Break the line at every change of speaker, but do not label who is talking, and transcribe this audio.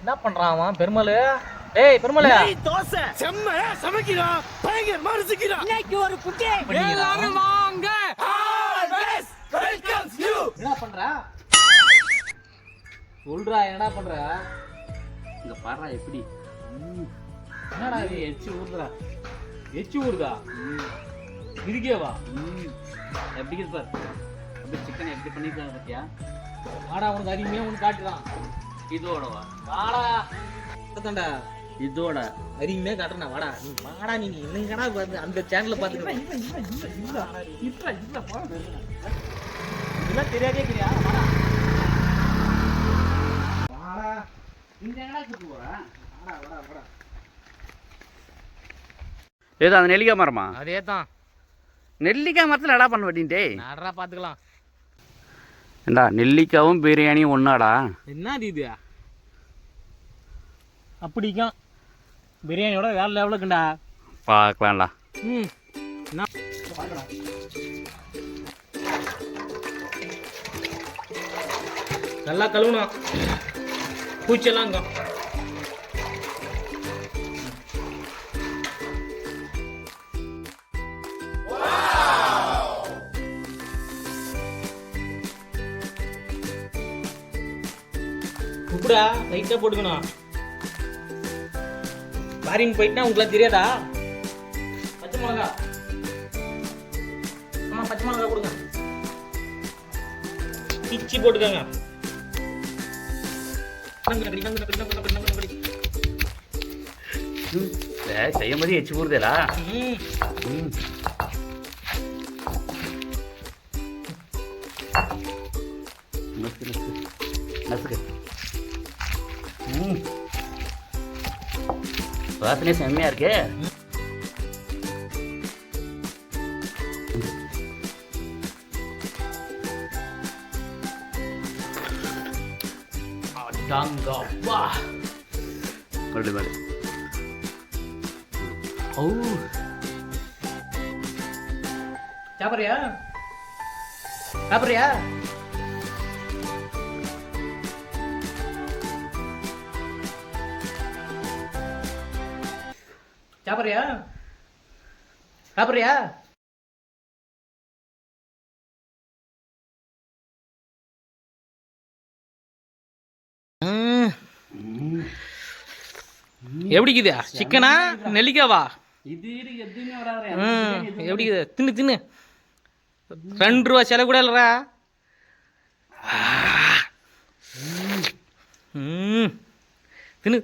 என்ன பண்றான் அவன் பெருமாள்? டேய் பெருமாள்,
தோசை செம்மையா சமைக்கிறான், பயங்கரமா ருசிக்கிறான். இன்னைக்கு ஒரு குட்டி எல்லாரும் வாங்க. Always welcomes you.
என்ன பண்ற? சொல்றா என்னடா பண்ற?
இங்க பாறா எப்படி
என்னடா இது எச்சி ஊறுதா? எச்சி ஊறுதா? இதுக்கே வா.
எப்படி இருக்கு பாரு. அப்படியே சிக்கன் எப்படி பண்ணிருக்காங்க பாத்தியா?
வாடா உனக்கு அருமையா ஒன்று காட்டுறான்.
இதோடவா?
வாடா தாண்டா
இதோட
அருமையா காட்டுறா. வாடா நீ வாடா, நீ என்னங்கடா அந்த சேனல்ல பாத்துக்கலாம். இதெல்லாம் தெரியாதே தெரியா? வாடா வாடா.
இங்க என்னடா கூட்டு போற?
வாடா வாடா வாடா.
ஏதோ அந்த நெல்லிக்காய் மரமா?
அதே தான்.
நெல்லிக்காய் மரத்தில் என்னடா பண்ண வேண்டின்டே?
நடரா பாத்துக்கலாம்.
ஏண்டா நெல்லிக்காவும் பிரியாணியும் ஒன்னாடா?
என்னது இது? அப்படிக்கும் பிரியாணியோட வேற லெவலுக்குண்டா.
பார்க்கலாம்டா.
நல்லா கழுவணும், பூச்செல்லாம் இங்க. உப்புடா லைட்டா போட்டுக்கணும். பாரிங் போயிட்டுனா உங்களுக்கு தெரியாதா? பச்சை மிளகா, ஆமா பச்சை மிளகா கொடுங்க, பிச்சி போட்டுக்கோங்க.
செய்யும் போது எச்சு போடுதேடா. வாசனை செம்மையா இருக்கு.
சாப்பிட்றியா? சாப்பிட்றியா? சாப்பிட்றியா? சாப்பிட்றியா? எப்படிக்குது? சிக்கனா நெல்லிக்காவா?
இது எதுவுமே வராது.
எப்படிக்குது? தின்னு தின்னு. 2 ரூபா செலவு கூட இல்லைடா. தின்னு.